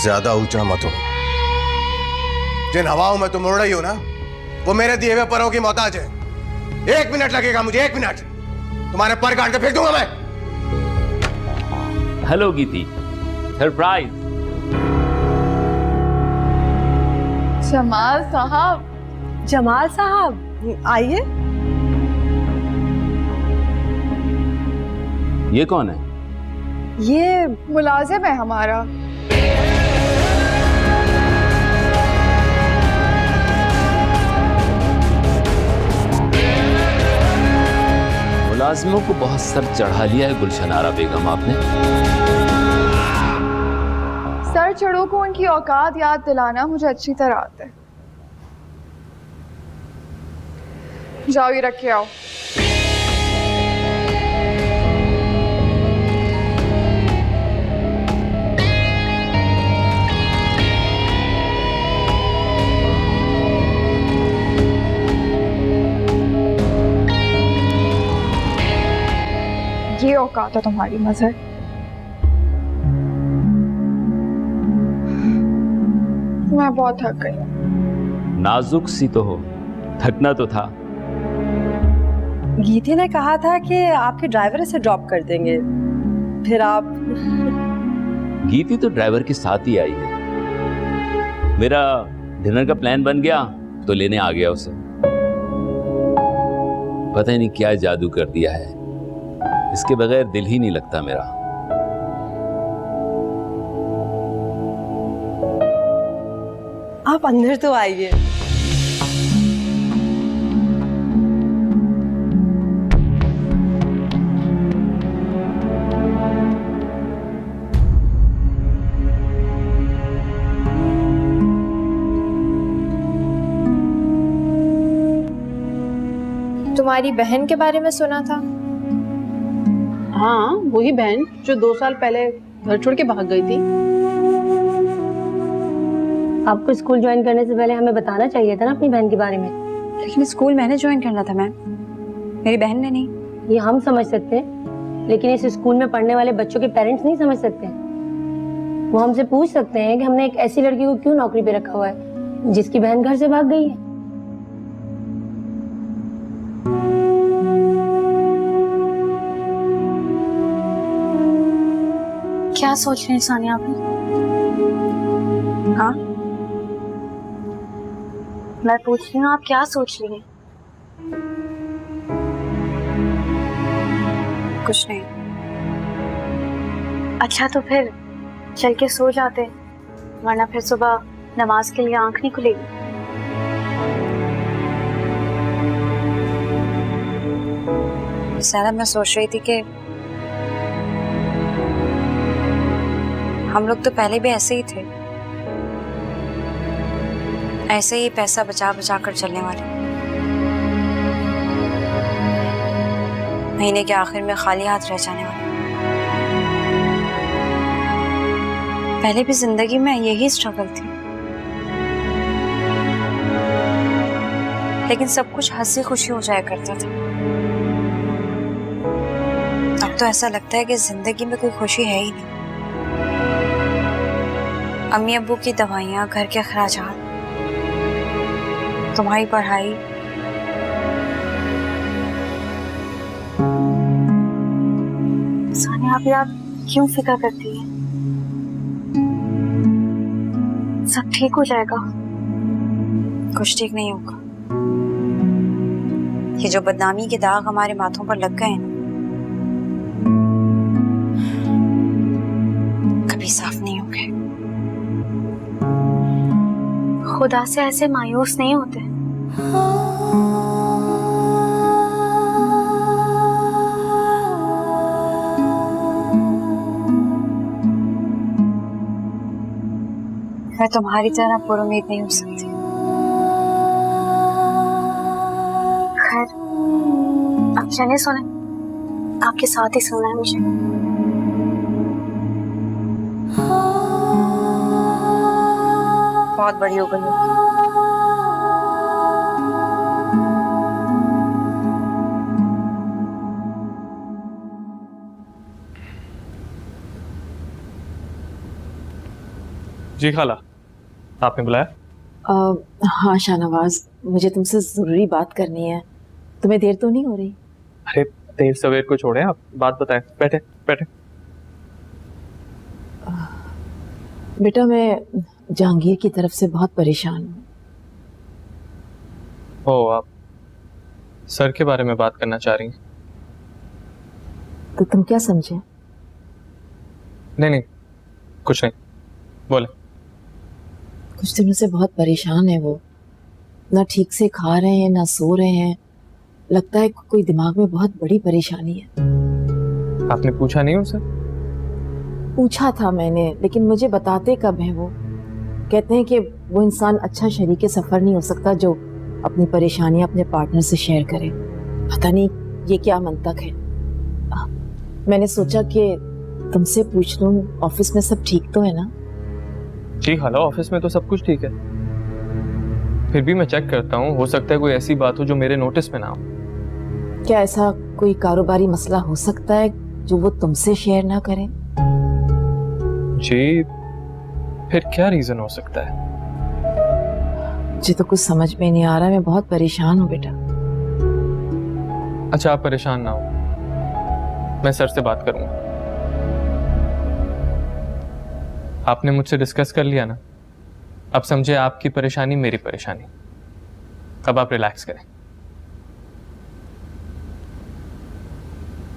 ज्यादा ऊंचा मत हो। जिन हवाओं में तुम उड़ रही हो ना, वो मेरे दिए हुए परों की मोहताज है। 1 मिनट लगेगा मुझे, 1 मिनट। तुम्हारे पर काट के फेंक दूंगा मैं। Hello गीती, surprise. जमाल साहब। जमाल साहब आइए। ये कौन है? ये मुलाजिम है हमारा। मुलाजिमों को बहुत सर चढ़ा लिया है गुलशन आरा बेगम आपने। सर चढ़ों को उनकी औकात याद दिलाना मुझे अच्छी तरह आता है। जाओ ये रख के आओ। ये औकात है तुम्हारी मजहर। मैं बहुत थक गई हूँ। नाजुक सी तो हो, थकना तो था। गीती ने कहा था कि आपके ड्राइवर इसे ड्रॉप कर देंगे, फिर आप। गीती तो ड्राइवर के साथ ही आई है। मेरा डिनर का प्लान बन गया तो लेने आ गया उसे। पता ही नहीं क्या जादू कर दिया है, इसके बगैर दिल ही नहीं लगता मेरा। आप अंदर तो आइए। तुम्हारी बहन के बारे में सुना था। हाँ, वही बहन जो 2 साल पहले घर छोड़ के भाग गई थी। आपको स्कूल ज्वाइन करने से पहले हमें बताना चाहिए था ना अपनी बहन के बारे में। लेकिन स्कूल मैंने ज्वाइन करना था मैम, मेरी बहन ने नहीं। ये हम समझ सकते हैं, लेकिन इस स्कूल में पढ़ने वाले बच्चों के पेरेंट्स नहीं समझ सकते। वो हमसे पूछ सकते हैं कि हमने एक ऐसी लड़की को क्यों नौकरी पे रखा हुआ है जिसकी बहन घर से भाग गई है। क्या सोच रहे हैं सानिया आप? हाँ, मैं पूछ रही हूँ आप क्या सोच रही हैं? कुछ नहीं। अच्छा तो फिर चल के सो जाते, वरना फिर सुबह नमाज के लिए आंख नहीं खुलेगी। सारा मैं सोच रही थी कि हम लोग तो पहले भी ऐसे ही थे, ऐसे ही पैसा बचा बचा कर चलने वाले। महीने के आखिर में खाली हाथ रह जाने वाले। पहले भी जिंदगी में यही स्ट्रगल थी, लेकिन सब कुछ हंसी खुशी हो जाया करता था। अब तो ऐसा लगता है कि जिंदगी में कोई खुशी है ही नहीं। अम्मी अब्बू की दवाइयाँ, घर के अखराजात, तुम्हारी पढ़ाई, सानिया आप क्यों फिक्र करती हैं? सब ठीक हो जाएगा। कुछ ठीक नहीं होगा। ये जो बदनामी के दाग हमारे माथों पर लग गए हैं, कभी साफ नहीं होंगे। खुदा से ऐसे मायूस नहीं होते। मैं तुम्हारी तरह पुरुमीद नहीं हो सकती। खैर, अब चले सोने, आपके साथ ही सोना है मुझे। बहुत बड़ी हो गई हो। जी खाला, आपने बुलाया? हाँ शाहनवाज, मुझे तुमसे ज़रूरी बात करनी है। तुम्हें देर तो नहीं हो रही? अरे देर सवेर को छोड़े, आप बात बताएं। बैठे बैठे। बेटा, मैं जहांगीर की तरफ से बहुत परेशान हूँ। ओ, आप सर के बारे में बात करना चाह रही हैं? तो तुम क्या समझे? नहीं नहीं, कुछ नहीं, बोले। कुछ दिनों से बहुत परेशान है वो। ना ठीक से खा रहे हैं, ना सो रहे हैं। लगता है कोई दिमाग में बहुत बड़ी परेशानी है। आपने पूछा नहीं उनसे? पूछा था मैंने, लेकिन मुझे बताते कब हैं वो। कहते हैं कि वो इंसान अच्छा शरीके सफर नहीं हो सकता जो अपनी परेशानियां अपने पार्टनर से शेयर करे। पता नहीं ये क्या मंतक है। मैंने सोचा कि तुमसे पूछ लूं, ऑफिस में सब ठीक तो है ना? जी खाला, ऑफिस में तो सब कुछ ठीक है। फिर भी मैं चेक करता हूँ, हो सकता है कोई ऐसी बात हो जो मेरे नोटिस में ना हो। क्या ऐसा कोई कारोबारी मसला हो सकता है जो वो तुमसे शेयर ना करें? जी, फिर क्या रीजन हो सकता है? मुझे तो कुछ समझ में नहीं आ रहा। मैं बहुत परेशान हूँ बेटा। अच्छा, आप परेशान ना हो, मैं सर से बात करूंगा। आपने मुझसे डिस्कस कर लिया ना, अब समझे आपकी परेशानी मेरी परेशानी। अब आप रिलैक्स करें।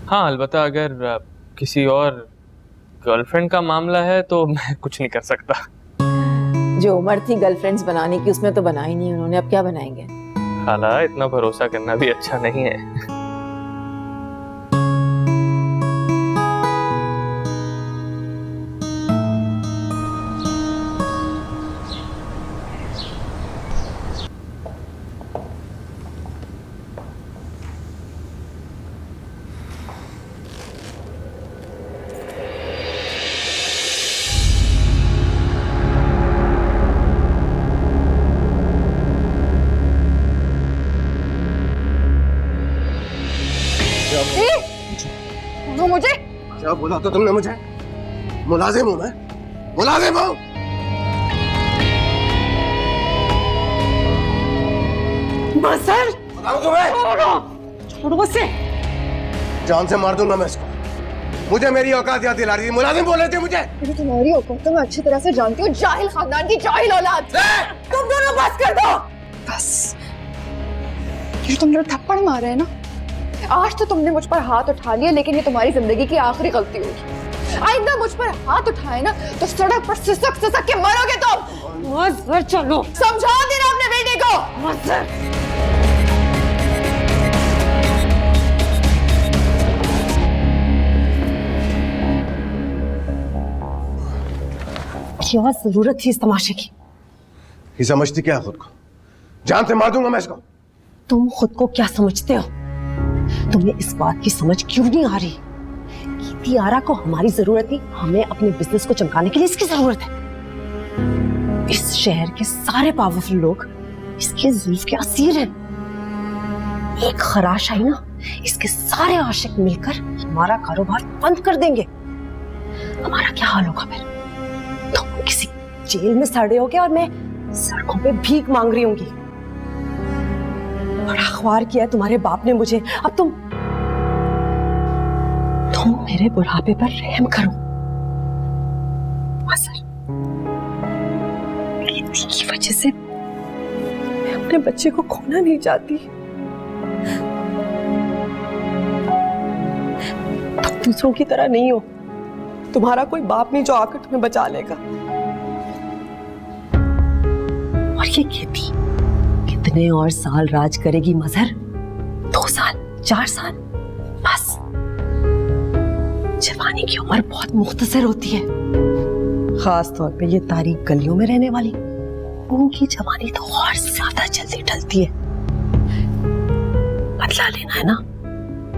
हाँ, अलबत्ता अगर किसी और गर्लफ्रेंड का मामला है तो मैं कुछ नहीं कर सकता। जो उम्र थी गर्लफ्रेंड्स बनाने की, उसमें तो बना ही नहीं उन्होंने। अब क्या बनाएंगे? खाला, इतना भरोसा करना भी अच्छा नहीं है। वो मुझे क्या बोला तो तुमने मुझे? मुलाजिम हूं मैं, मुलाजिम हूं। सर बताऊं तुम्हें? छोड़ो मुझसे। जान से मार दूंगा मैं इसको। मुझे मेरी औकात याद दिला रही थी। मुलाजिम बोल रहे थे मुझे। मुझे तुम्हारी औकात तो मैं अच्छी तरह से जानती हूँ। जाहिल खानदान की जाहिल औलाद। तुम दोनों बस कर दो। बस ये तुम जो थप्पड़ मारे हैं ना, आज तो तुमने मुझ पर हाथ उठा लिया, लेकिन ये तुम्हारी जिंदगी की आखिरी गलती होगी। आइंदा मुझ पर हाथ उठाए ना तो सड़क पर सिसक सिसक के मरोगे तुम। चलो, समझा देना अपने बेटे को। क्या जरूरत थी इस तमाशे की? ये समझती क्या है खुद को? जान से मार दूंगा मैं इसको। तुम खुद को क्या समझते हो? तुम्हें इस बात की समझ क्यों नहीं आ रही कि तियारा को हमारी जरूरत थी? हमें अपने बिजनेस को चमकाने के लिए इसकी जरूरत है। इस शहर के सारे पावरफुल लोग इसके जुल्फ के असीर हैं। एक खराश आई ना, इसके सारे आशिक मिलकर हमारा कारोबार बंद कर देंगे। हमारा क्या हाल होगा फिर? तुम किसी जेल में सड़े होगे और मैं सड़कों पे भीख मांग रही होंगी। बड़ा ख्वार किया है तुम्हारे बाप ने मुझे। अब तुम मेरे बुढ़ापे पर रहम करो। सर, रीति की वजह से मैं अपने बच्चे को खोना नहीं चाहती। तुम दूसरों की तरह नहीं हो। तुम्हारा कोई बाप नहीं जो आकर तुम्हें बचा लेगा। और ये खेती कितने और साल राज करेगी मजहर? 2 साल, 4 साल, बस। जवानी की उम्र बहुत मुख्तसर होती है, खास तौर पे ये तारीख गलियों में रहने वाली। उनकी जवानी तो और ज्यादा जल्दी ढलती है। बदला लेना है ना?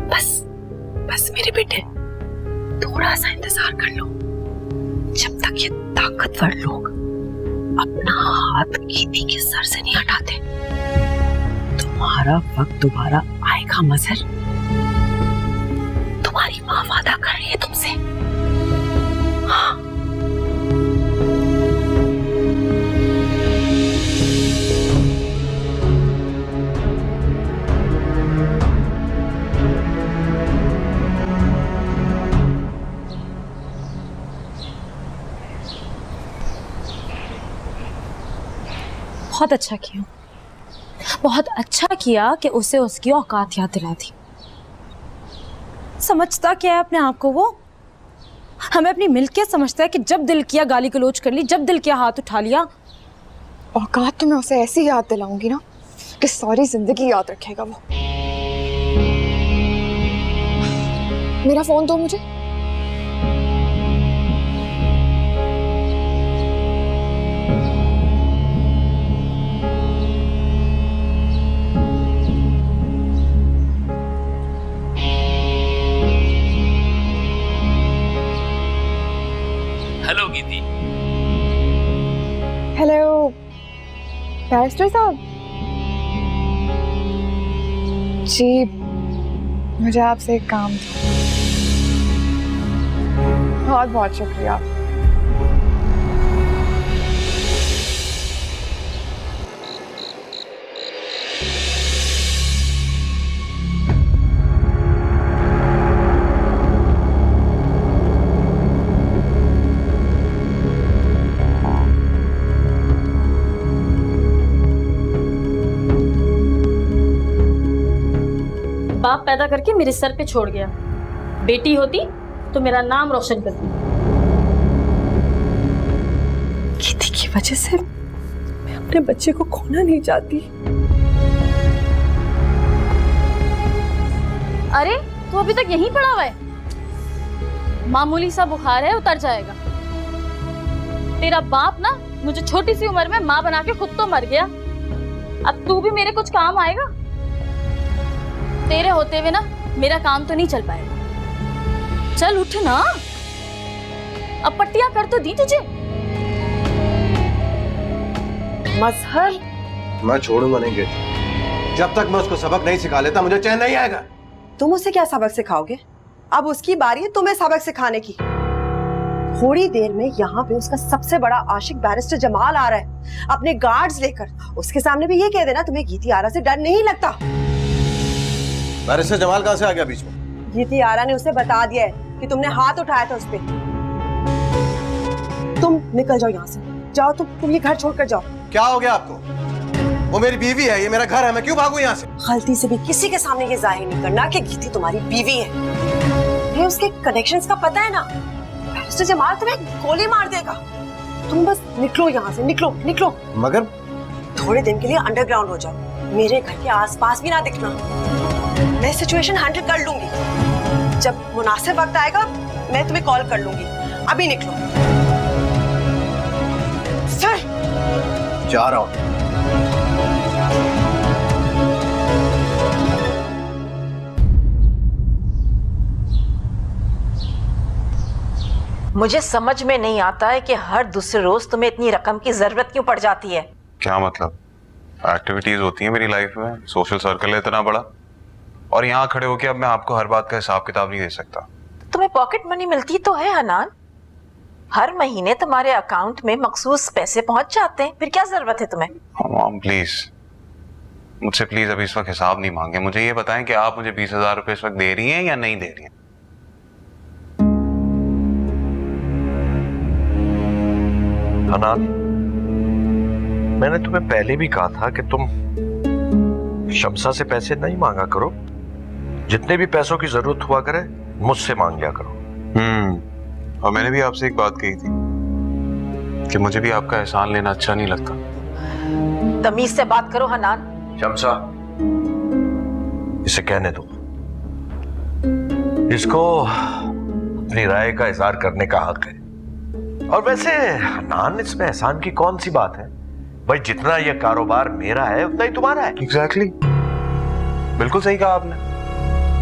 बस मेरे बेटे, थोड़ा सा इंतजार कर लो। जब तक ये ताकतवर लोग अपना हाथ खेती के सर से नहीं हटाते, तुम्हारा वक्त दोबारा आएगा मजहर। तुम्हारी माँ वादा कर रही है तुमसे। हाँ। बहुत अच्छा किया, बहुत अच्छा किया कि उसे उसकी औकात याद दिला दी। समझता क्या है अपने आप को वो? हमें अपनी मिल्कियत समझता है कि जब दिल किया गाली गलौज कर ली, जब दिल किया हाथ उठा लिया। औकात तो मैं उसे ऐसी याद दिलाऊंगी ना कि सारी जिंदगी याद रखेगा वो। मेरा फोन दो मुझे। हेलो गीती। हेलो बैरिस्टर साहब। जी मुझे आपसे एक काम था। बहुत बहुत शुक्रिया। बाप पैदा करके मेरे सर पे छोड़ गया, बेटी होती तो मेरा नाम रोशन करती। गीती की वजह से मैं अपने बच्चे को खोना नहीं चाहती। अरे तू अभी तक यहीं पड़ा हुआ है? मामूली सा बुखार है, उतर जाएगा। तेरा बाप ना मुझे छोटी सी उम्र में माँ बना के खुद तो मर गया, अब तू भी मेरे कुछ काम आएगा? तेरे होते हुए ना मेरा काम तो नहीं चल पाएगा। चल उठ ना, अब पट्टियां कर तो दी तुझे। मजहर, मैं छोड़ूंगा नहीं गीती। जब तक मैं उसको सबक नहीं सिखा लेता मुझे चैन नहीं आएगा। तुम उसे क्या सबक सिखाओगे? अब उसकी बारी है तुम्हें सबक सिखाने की। थोड़ी देर में यहाँ पे उसका सबसे बड़ा आशिक बैरिस्टर जमाल आ रहा है अपने गार्ड्स लेकर। उसके सामने भी ये कह देना तुम्हें गीती आरा से डर नहीं लगता। बैरिस्टर जमाल कहाँ से आ गया बीच में? गीती आरा ने उसे बता दिया है कि तुमने हाथ उठाया था उस पे। तुम निकल जाओ यहाँ से, जाओ तुम ये घर छोड़कर जाओ। क्या हो गया आपको? वो मेरी बीवी है, ये मेरा घर है, मैं क्यों भागूं यहाँ से? गलती से भी किसी के सामने ये जाहिर नहीं करना कि गीती तुम्हारी बीवी है। ये उसके कनेक्शंस का पता है ना। बैरिस्टर जमाल तुम्हें गोली मार देगा। तुम बस निकलो यहाँ से, निकलो निकलो। मगर थोड़े दिन के लिए अंडरग्राउंड हो जाओ, मेरे घर के आसपास भी ना दिखना। मैं सिचुएशन हैंडल कर लूंगी। जब मुनासिब वक्त आएगा मैं तुम्हें कॉल कर लूंगी। अभी निकलो। सर जा रहा हूं। मुझे समझ में नहीं आता है कि हर दूसरे रोज तुम्हें इतनी रकम की जरूरत क्यों पड़ जाती है। क्या मतलब? एक्टिविटीज होती हैं मेरी लाइफ में, सोशल सर्कल है इतना बड़ा, और यहाँ खड़े होके अब मैं आपको हर बात का हिसाब किताब नहीं दे सकता। तुम्हें पॉकेट मनी मिलती तो है हनान, हर महीने तुम्हारे अकाउंट में मखसूस पैसे पहुंच जाते हैं, फिर क्या जरूरत है तुम्हें? मॉम प्लीज, मुझसे प्लीज अभी इस वक्त हिसाब नहीं मांगे। मुझे ये बताएं कि आप मुझे 20,000 रुपए इस वक्त दे रही हैं या नहीं दे रही हैं? हनान, मैंने तुम्हें पहले भी कहा था कि तुम शम्सा से पैसे नहीं मांगा करो। जितने भी पैसों की जरूरत हुआ करे मुझसे मांग लिया करो। और मैंने भी आपसे एक बात कही थी कि मुझे भी आपका एहसान लेना अच्छा नहीं लगता। तमीज से बात करो हनान। शम्सा, इसे कहने दो, इसको अपनी राय का इजहार करने का हक है। और वैसे हनान, इसमें एहसान की कौन सी बात है भाई? जितना यह कारोबार मेरा है उतना ही तुम्हारा है। एग्जैक्टली, बिल्कुल सही कहा आपने।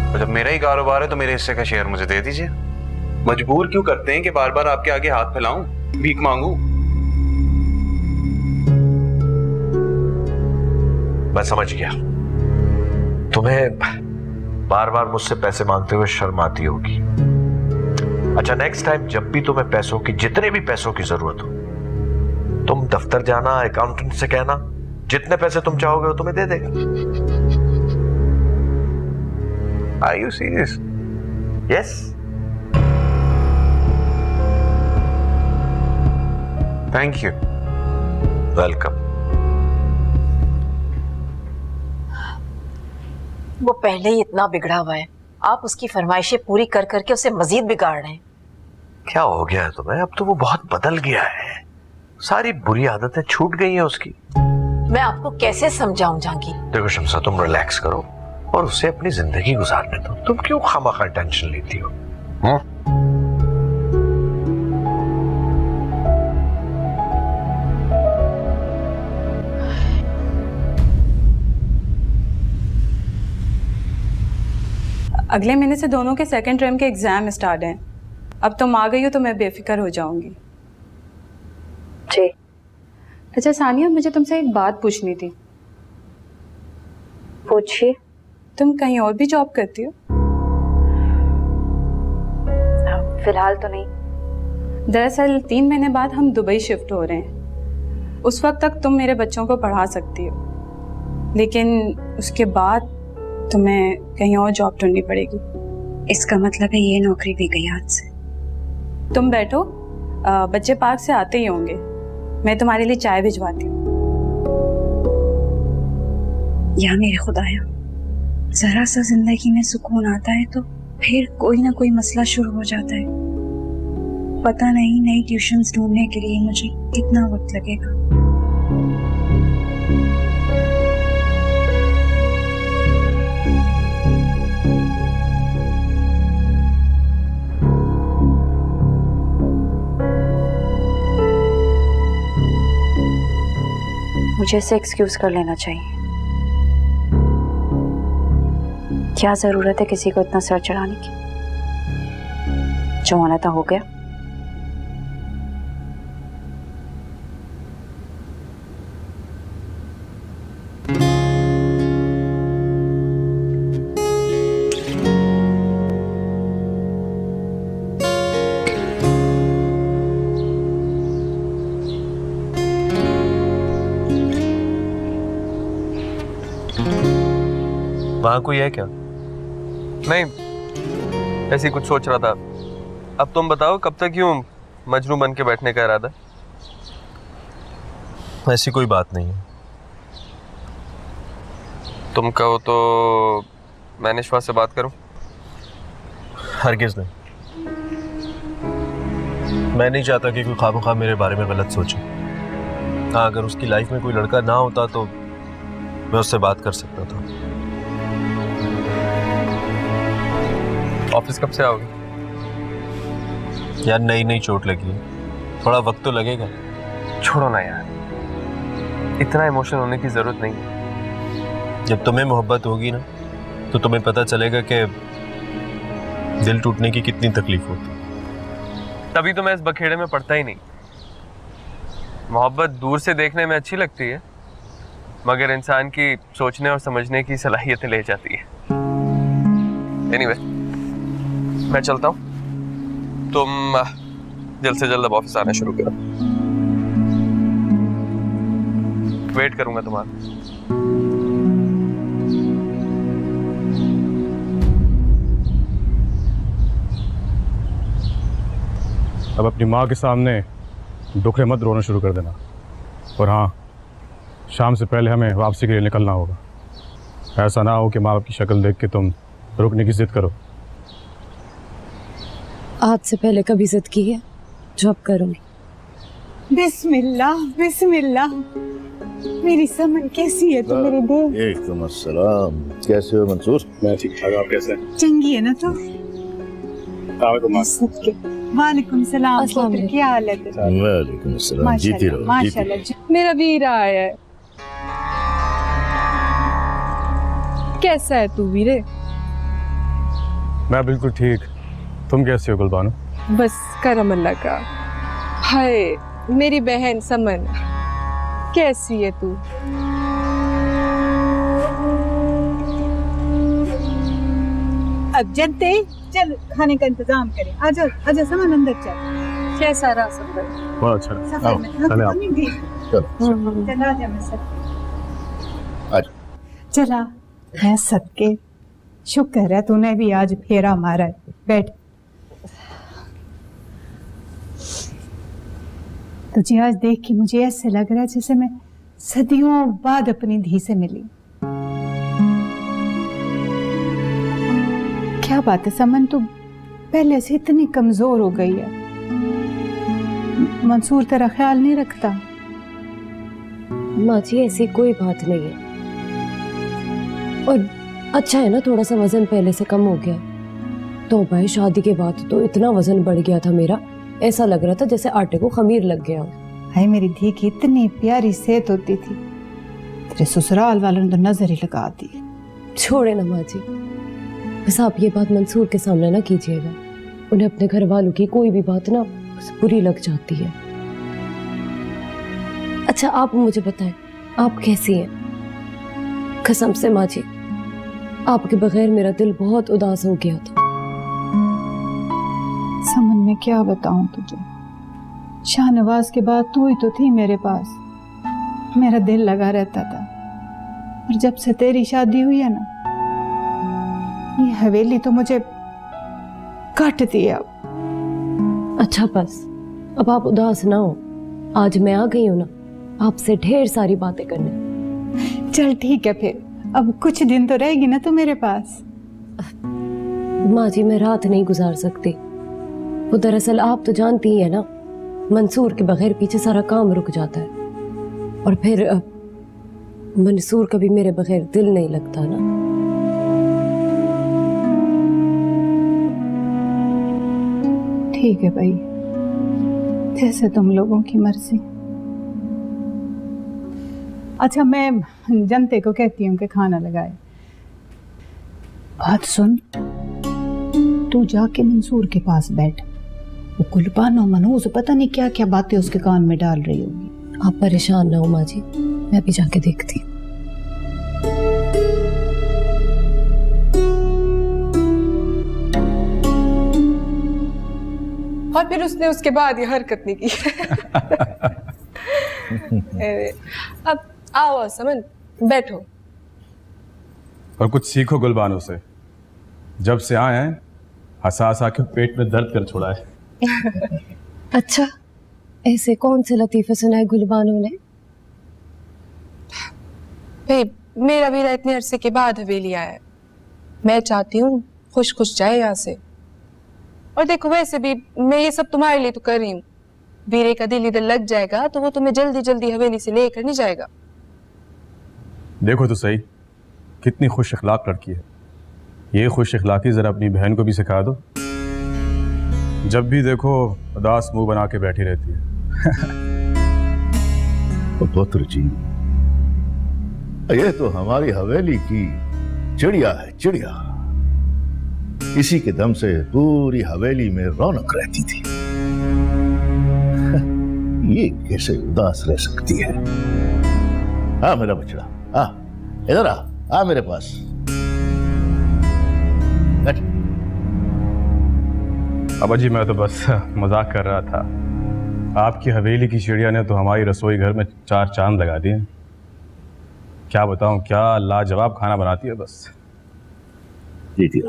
और जब मेरा ही कारोबार है तो मेरे हिस्से का शेयर मुझे दे दीजिए। मजबूर क्यों करते हैं कि बार बार आपके आगे हाथ फैलाऊं, भीख मांगूं? मैं समझ गया, तुम्हें बार बार मुझसे पैसे मांगते हुए शर्म आती होगी। अच्छा, नेक्स्ट टाइम जब भी तुम्हें पैसों की, जितने भी पैसों की जरूरत हो, तुम दफ्तर जाना, अकाउंटेंट से कहना, जितने पैसे तुम चाहोगे वो तुम्हें दे देगा। Are you serious? Yes. Thank you. Welcome. वो पहले ही इतना बिगड़ा हुआ है, आप उसकी फरमाइशें पूरी कर करके उसे मजीद बिगाड़ रहे हैं। क्या हो गया है तुम्हें? अब तो वो बहुत बदल गया है, सारी बुरी आदतें छूट गई हैं उसकी। मैं आपको कैसे समझाऊं जहांगीर? देखो शम्सा, तुम रिलैक्स करो और उसे अपनी जिंदगी गुजारने दो। तुम क्यों खामखा टेंशन लेती हो? अगले महीने से दोनों के सेकंड टर्म के एग्जाम स्टार्ट हैं। अब तुम आ गई हो तो मैं बेफिक्र हो जाऊंगी। जी। अच्छा सानिया, मुझे तुमसे एक बात पूछनी थी। पूछिए। तुम कहीं और भी जॉब करती हो? फिलहाल तो नहीं। दरअसल 3 महीने बाद हम दुबई शिफ्ट हो रहे हैं। उस वक्त तक तुम मेरे बच्चों को पढ़ा सकती हो, लेकिन उसके बाद तुम्हें कहीं और जॉब ढूंढनी पड़ेगी। इसका मतलब है ये नौकरी भी गई हाथ से। तुम बैठो, बच्चे पार्क से आते ही होंगे, मैं तुम्हारे लिए चाय भिजवाती हूँ। या मेरे खुदाया, जरा सा जिंदगी में सुकून आता है तो फिर कोई ना कोई मसला शुरू हो जाता है। पता नहीं नई ट्यूशन्स ढूंढने के लिए मुझे कितना वक्त लगेगा। मुझे इसे एक्सक्यूज कर लेना चाहिए। क्या जरूरत है किसी को इतना सर चढ़ाने की? जो होना था हो गया। वहां कोई है क्या? नहीं, ऐसे ही कुछ सोच रहा था। अब तुम बताओ, कब तक यूं मजनू बन के बैठने का इरादा? ऐसी कोई बात नहीं है। तुम कहो तो मैं निश्वा से बात करूं? हरगिज़ नहीं। मैं नहीं चाहता कि कोई खामखा मेरे बारे में गलत सोचे। हाँ, अगर उसकी लाइफ में कोई लड़का ना होता तो मैं उससे बात कर सकता था। ऑफिस कब से आओगे? यार नई नई चोट लगी है, थोड़ा वक्त तो लगेगा। छोड़ो ना यार, इतना इमोशनल होने की जरूरत नहीं। जब तुम्हें मोहब्बत होगी ना तो तुम्हें पता चलेगा कि दिल टूटने की कितनी तकलीफ होती है। तभी तो मैं इस बखेड़े में पड़ता ही नहीं। मोहब्बत दूर से देखने में अच्छी लगती है, मगर इंसान की सोचने और समझने की सलाहियतें ले जाती है। एनीवे, मैं चलता हूँ। तुम जल्द से जल्द अब ऑफिस आना शुरू करो। वेट करूंगा तुम्हारा। अब अपनी माँ के सामने दुखरे मत रोना शुरू कर देना। और हाँ, शाम से पहले हमें वापसी के लिए निकलना होगा। ऐसा ना हो कि माँ बाप की शक्ल देख के तुम रुकने की जिद करो। आज से पहले कभी जिद की है जो अब करूंगी। बिस्मिल्लाह बिस्मिल्लाह। मेरी समन कैसी है तू मेरे दिल? एकदम अस्सलाम। कैसे हो मंसूर? मैं ठीक ठाक, आप कैसे हैं? चंगी है ना तू? वालेकुम सलाम। पुत्र क्या हालत है? वालेकुम अस्सलाम। जीती रहो माशाल्लाह। मेरा वीर आया है। कैसा है तू वीरे? मैं बिल्कुल ठीक। तुम कैसे हो गुलबानो? बस करम अल्लाह का। हाय मेरी बहन समन, कैसी है तू? अब जनते चल खाने का इंतजाम करें। आजा आजा समन, अंदर चल। कैसा रहा सफर? बहुत अच्छा। सफर में चले आप। चला जा मैं सब। चला मैं सदके। शुक्र है तूने भी आज फेरा मारा है। बैठ। तुझे आज देख के मुझे ऐसे लग रहा है जैसे मैं सदियों बाद अपनी धी से मिली। क्या बात है समन, तू पहले से इतनी कमजोर हो गई है। मंसूर तेरा ख्याल नहीं रखता? माँ जी ऐसी कोई बात नहीं है, और अच्छा है ना थोड़ा सा वजन पहले से कम हो गया। तो भाई शादी के बाद तो इतना वजन बढ़ गया था मेरा, ऐसा लग रहा था जैसे आटे को खमीर लग गया। हाय मेरी धी की इतनी प्यारी सेहत होती थी, तेरे ससुराल वालों ने तो नजर ही लगा दी। छोड़े ना माँ जी, बस आप ये बात मंसूर के सामने ना कीजिएगा। उन्हें अपने घर वालों की कोई भी बात ना बुरी लग जाती है। अच्छा आप मुझे बताएं, आप कैसी हैं? कसम से माँ जी, आपके बगैर मेरा दिल बहुत उदास हो गया था। समन मैं क्या बताऊं तुझे, शाहनवाज के बाद तू ही तो थी मेरे पास, मेरा दिल लगा रहता था। और जब से तेरी शादी हुई है ना, ये हवेली तो मुझे काटती है अब। अच्छा बस अब आप उदास ना हो, आज मैं आ गई हूँ ना आपसे ढेर सारी बातें करने। चल ठीक है, फिर अब कुछ दिन तो रहेगी ना तू मेरे पास। माँ जी मैं रात नहीं गुजार सकती। वो दरअसल आप तो जानती ही है ना, मंसूर के बगैर पीछे सारा काम रुक जाता है, और फिर मंसूर कभी मेरे बगैर दिल नहीं लगता ना। ठीक है भाई, जैसे तुम लोगों की मर्जी। अच्छा मैं जनते को कहती हूँ कि खाना लगाए। बात सुन, तू जाके मंसूर के पास बैठ, वो गुलबान और मनोज पता नहीं क्या क्या बातें उसके कान में डाल रही होगी। आप परेशान ना हो माँ जी, मैं भी जाके देखती। और फिर उसने उसके बाद ये हरकत नहीं की। अब आओ समन, बैठो और कुछ सीखो गुलबानो से। जब से आए हैं हंसा हंसा के पेट में दर्द कर छोड़ा है। अच्छा ऐसे कौन से लतीफे सुनाए गुलबानो ने? भाई मेरा वीरा इतने अरसे के बाद हवेली आया है, मैं चाहती हूँ खुश खुश जाए यहाँ से। और देखो वैसे भी मैं ये सब तुम्हारे लिए तो कर रही हूँ, वीरे का दिल इधर लग जाएगा तो वो तुम्हें जल्दी जल्दी हवेली से लेकर नहीं जाएगा। देखो तो सही कितनी खुश अखलाक लड़की है। ये खुश अखलाकी जरा अपनी बहन को भी सिखा दो। जब भी देखो उदास मुंह बना के बैठी रहती है। पुत्र जी, ये तो हमारी हवेली की चिड़िया है, चिड़िया। इसी के दम से पूरी हवेली में रौनक रहती थी। ये कैसे उदास रह सकती है? हाँ मेरा बछड़ा, हाँ इधर आ मेरे पास। अबा जी मैं तो बस मजाक कर रहा था। आपकी हवेली की चिड़िया ने तो हमारी रसोई घर में 4 चांद लगा दिए। क्या बताऊं, क्या लाजवाब खाना बनाती है बस। जी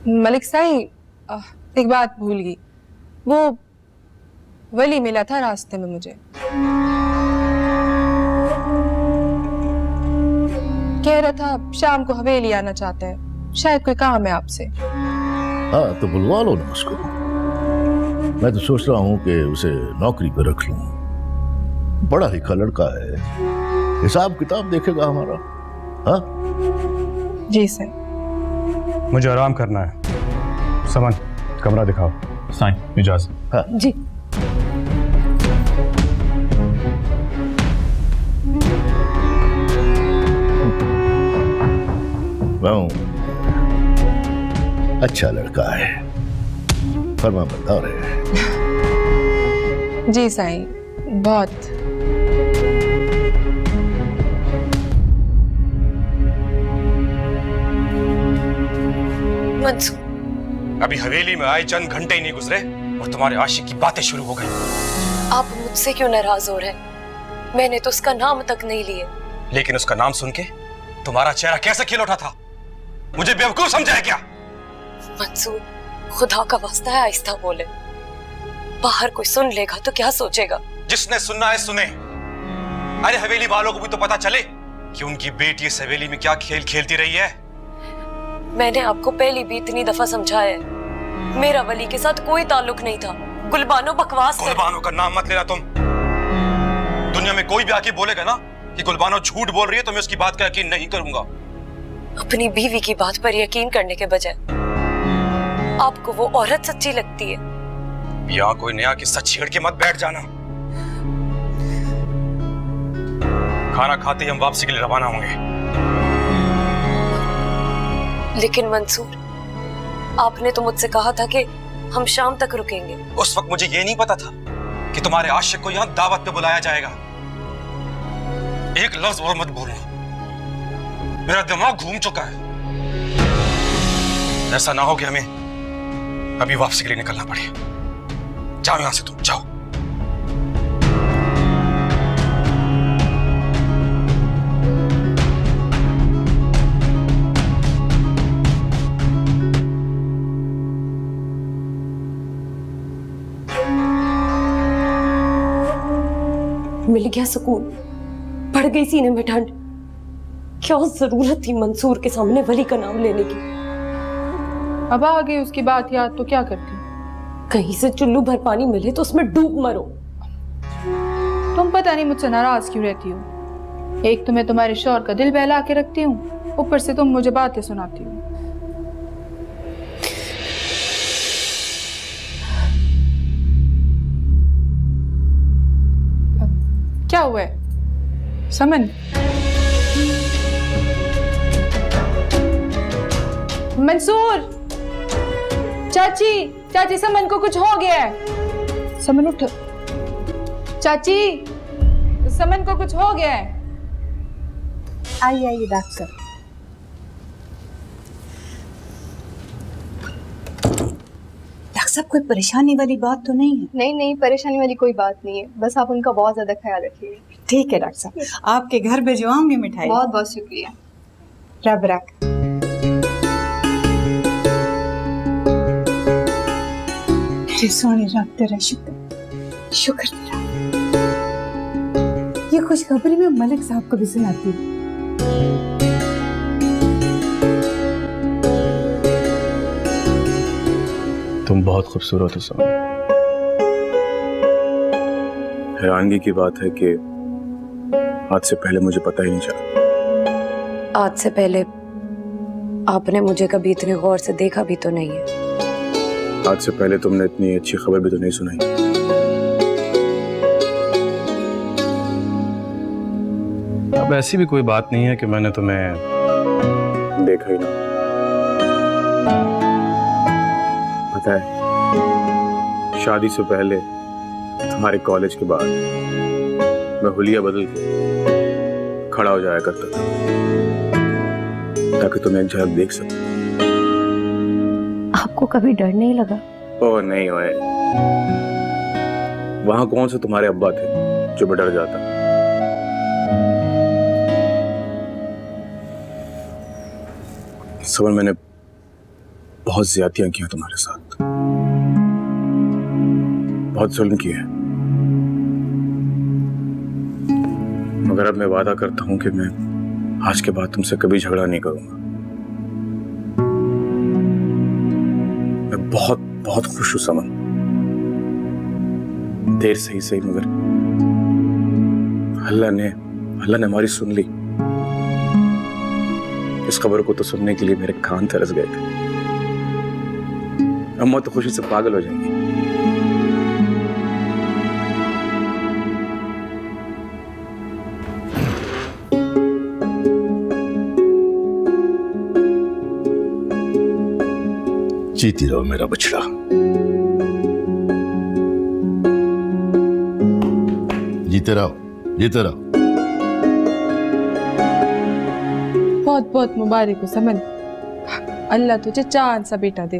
मलिक साईं, एक बात भूल गई, वो वली मिला था रास्ते में मुझे, कह रहा था शाम को हवेली आना चाहता है, शायद कोई काम है आपसे। हाँ तो बुलवा लो ना उसको। मैं तो सोच रहा हूँ कि उसे नौकरी पर रख लूं। बड़ा लिखा लड़का है, हिसाब किताब देखेगा हमारा। हाँ जी सर। मुझे आराम करना है। समन कमरा दिखाओ। साईं इजाज़त। हाँ जी। अच्छा लड़का है, फर्मा बरदार है। जी साईं, बहुत। मंसूर, अभी हवेली में आए चंद घंटे ही नहीं गुजरे और तुम्हारे आशिक की बातें शुरू हो गई। आप मुझसे क्यों नाराज हो रहे हैं? मैंने तो उसका नाम तक नहीं लिए। लेकिन उसका नाम सुन के तुम्हारा चेहरा कैसे खिल उठा था? मुझे बेवकूफ समझा है क्या? मंसूर, खुदा का वास्ता है आहिस्ता बोले, बाहर कोई सुन लेगा तो क्या सोचेगा? जिसने सुनना है सुने। अरे हवेली वालों को भी तो पता चले कि उनकी बेटी इस हवेली में क्या खेल खेलती रही है। मैंने आपको पहली भी इतनी दफा समझाया है, मेरा वली के साथ कोई ताल्लुक नहीं था। गुलबानो बकवास कर। गुलबानो का नाम मत लेना तुम। दुनिया में कोई भी आके बोलेगा ना कि गुलबानो झूठ बोल रही है तो मैं उसकी बात का यकीन नहीं करूंगा। अपनी बीवी की बात पर यकीन करने के बजाय आपको वो औरत सच्ची लगती है। यहाँ कोई नया किस्सा छेड़ के मत बैठ जाना। खाना खाते ही हम वापसी के लिए रवाना होंगे। लेकिन मंसूर, आपने तो मुझसे कहा था कि हम शाम तक रुकेंगे। उस वक्त मुझे ये नहीं पता था कि तुम्हारे आशिक को यहाँ दावत पे बुलाया जाएगा। एक लफ्ज और मत बोलना, मेरा दिमाग घूम चुका है। ऐसा ना हो कि हमें अभी वापसी के लिए निकलना पड़े। जाओ यहां से, तुम जाओ। मिल गया सुकून, पड़ गई सीने में ठंड। क्या जरूरत थी मंसूर के सामने वली का नाम लेने की? अब आ गई उसकी बात याद तो क्या करती? कहीं से चुल्लू भर पानी मिले तो उसमें डूब मरो। तुम पता नहीं मुझसे नाराज क्यों रहती हो। एक तो मैं तुम्हारे शौहर का दिल बहला के रखती हूँ, ऊपर से तुम मुझे बातें सुनाती हो। क्या हुआ है समन? मंसूर, चाची, चाची समन को कुछ हो गया है। समन उठ। चाची, समन को कुछ हो गया है। आइए आइए डॉक्टर। डॉक्टर साहब, कोई परेशानी वाली बात तो नहीं है? नहीं नहीं, परेशानी वाली कोई बात नहीं है, बस आप उनका बहुत ज्यादा ख्याल रखिए। ठीक है डॉक्टर साहब, आपके घर भिजवाऊंगी मिठाई। बहुत बहुत शुक्रिया। रब रख। मेरे सोने रब तेरा शुक्र, शुक्र तेरा। ये खुशखबरी मैं मलिक साहब को भी सुनाती हूँ। तुम बहुत खूबसूरत हो समा। हैरानगी की बात है कि आज से पहले मुझे पता ही नहीं चला। आज से पहले आपने मुझे कभी इतने गौर से देखा भी तो नहीं है। आज से पहले तुमने इतनी अच्छी खबर भी तो नहीं सुनाई। अब ऐसी भी कोई बात नहीं है कि मैंने तुम्हें देखा ही ना। पता है, शादी से पहले तुम्हारे कॉलेज के बाद मैं हुलिया बदल के खड़ा हो जाया करता था ताकि तुम्हें एक झलक देख सकूं। आपको कभी डर नहीं लगा? ओह नहीं ओए, वहां कौन से तुम्हारे अब्बा थे जो मैं डर जाता। समझ, मैंने बहुत ज्यादतियां की हैं तुम्हारे साथ, बहुत जुल्म किए हैं, मगर अब मैं वादा करता हूं कि मैं आज के बाद तुमसे कभी झगड़ा नहीं करूंगा। मैं बहुत बहुत खुश हूं समन। देर सही सही मगर अल्लाह ने हमारी सुन ली। इस खबर को तो सुनने के लिए मेरे कान तरस गए थे। अम्मा तो खुशी से पागल हो जाएंगी। जीती रहो मेरा बछड़ा। जीते रहो, जीते रहो। बहुत बहुत मुबारक हो समन, अल्लाह तुझे चांद सा बेटा दे।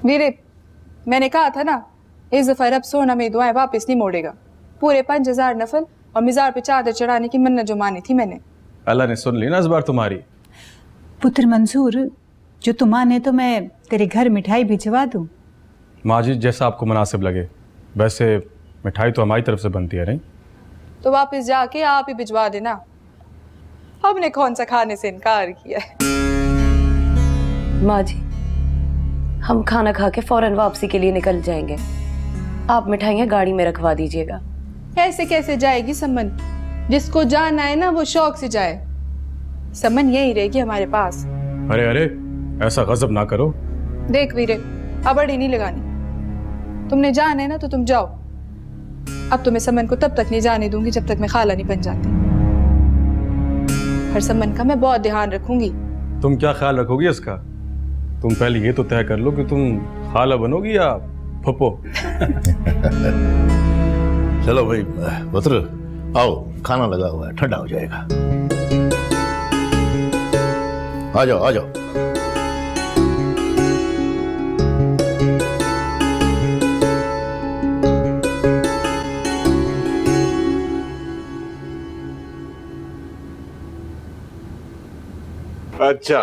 वीरे, मैंने कहा था ना, इस दफा रब सोना में दुआएं वापस नहीं मोड़ेगा। पूरे 5000 नफल और मिजार पे चादर चढ़ाने की मन्नत जो मानी थी मैंने, अल्लाह ने सुन ली ना इस बार तुम्हारी। पुत्र मंसूर, जो तुम माने तो मैं तेरे घर मिठाई भिजवा दूं। माँ जी, जैसा आपको मुनासिब लगे। वैसे मिठाई तो हमारी तरफ से बनती है नहीं? तो वापस जाके आप ही भिजवा देना। हमने कौन सा खाने से इनकार किया है। माँ जी, हम खाना खा के फौरन वापसी के लिए निकल जाएंगे। आप मिठाइयाँ गाड़ी में रखवा दीजिएगा। ऐसे कैसे जाएगी समन? जिसको जाना है ना वो शौक से जाए। समन यही रहेगी हमारे पास। अरे अरे, ऐसा गजब ना करो। देख वीरे, अब अड़ी नहीं लगानी। तुमने जाना है ना तो तुम जाओ। अब तुम्हें समन को तब तक नहीं जाने दूंगी जब तक मैं खाला नहीं बन जाती। हर समन का मैं बहुत ध्यान रखूंगी। तुम क्या ख्याल रखोगी इसका? तुम पहले ये तो तय कर लो कि तुम खाला बनोगी या फप्पो। चलो भाई पुत्र, आओ, खाना लगा हुआ है, ठंडा हो जाएगा। आ जाओ आ जाओ। अच्छा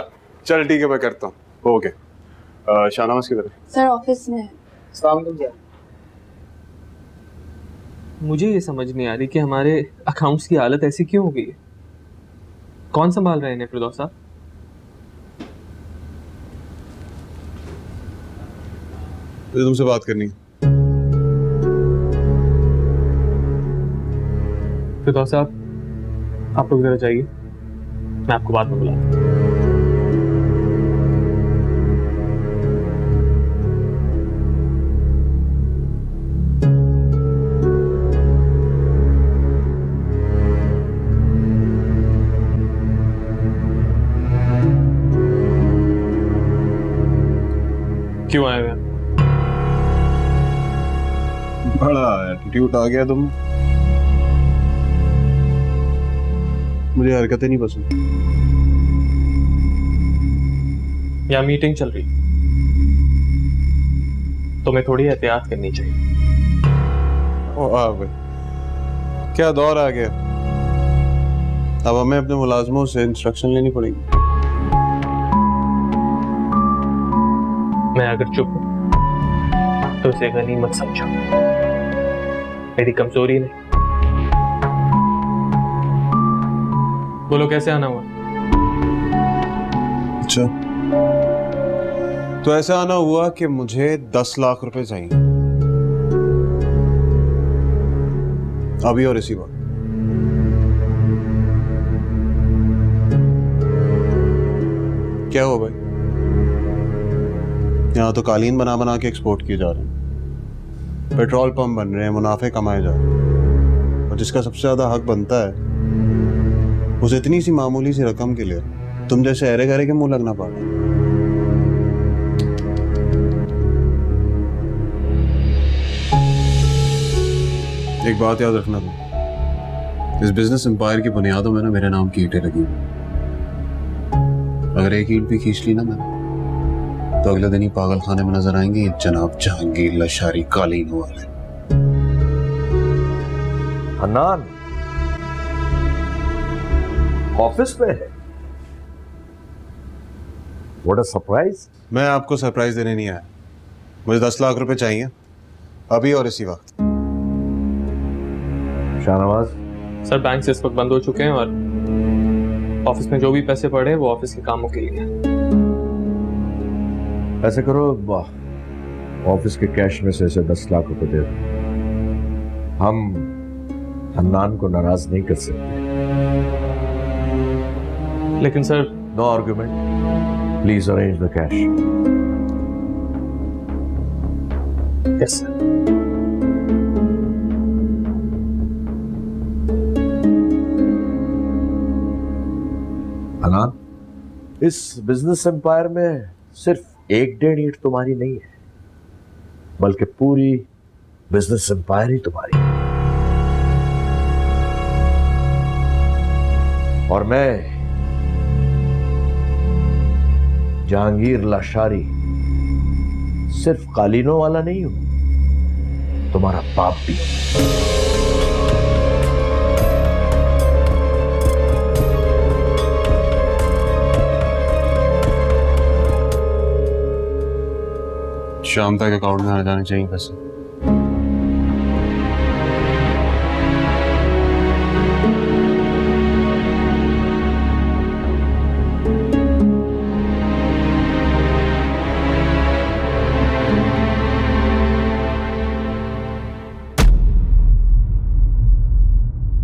चल ठीक है, मैं करता हूँ। ओके। शाहनवाज किधर है? सर ऑफिस में है। मुझे ये समझ नहीं आ रही कि हमारे अकाउंट्स की हालत ऐसी क्यों हो गई है। कौन संभाल रहे हैं फिरदौस साहब? मुझे तुमसे बात करनी है। फिरदौस साहब, आप लोग जरा जाइए, मैं आपको बाद में बुलाता हूँ। क्यों आए हुए? बड़ा एटीट्यूड आ गया तुम। मुझे हरकतें नहीं पसंद। यहाँ मीटिंग चल रही, तुम्हें थोड़ी एहतियात करनी चाहिए। ओ भाई, क्या दौर आ गया। अब हमें अपने मुलाजमों से इंस्ट्रक्शन लेनी पड़ेगी। मैं अगर चुप हूं तो इसे गनीमत समझो, मेरी कमजोरी नहीं। बोलो कैसे आना हुआ? अच्छा, तो ऐसा आना हुआ कि मुझे 10 लाख रुपए चाहिए अभी और इसी वक्त। क्या हुआ भाई? यहाँ तो कालीन बना बना के एक्सपोर्ट किए जा रहे हैं, पेट्रोल पंप बन रहे हैं, मुनाफे कमाए जा रहे हैं, और जिसका सबसे ज्यादा हक बनता है उसे इतनी सी मामूली सी रकम के लिए तुम जैसे अरे गहरे के मुंह लगना पड़ रहा है। एक बात याद रखना तुम, इस बिजनेस एम्पायर की बुनियादों में ना मेरे नाम की ईंटें लगी। अगर एक ईंट भी खींच ली ना मैंने, तो अगले दिन ही पागल खाने में नजर आएंगे जनाब जहांगीर लशारी कालीन वाले। हन्नान ऑफिस में है। What a surprise. मैं आपको सरप्राइज देने नहीं आया, मुझे 10 लाख रुपए चाहिए अभी और इसी वक्त। शाहनवाज सर, बैंक से इस वक्त बंद हो चुके हैं और ऑफिस में जो भी पैसे पड़े वो ऑफिस के कामों के लिए। ऐसे करो, ऑफिस के कैश में से इसे 10 लाख रुपए दे दो। हम हन्नान को नाराज नहीं कर सकते। लेकिन sir, no argument, please arrange the cash. Yes sir. Hannan, इस बिजनेस एम्पायर में सिर्फ 1-1.5 ईंट तुम्हारी नहीं है, बल्कि पूरी बिजनेस एम्पायर ही तुम्हारी है। और मैं जहांगीर लाशारी सिर्फ कालीनों वाला नहीं हूं, तुम्हारा बाप भी। शाम तक अकाउंट में आ जाने चाहिए पैसे।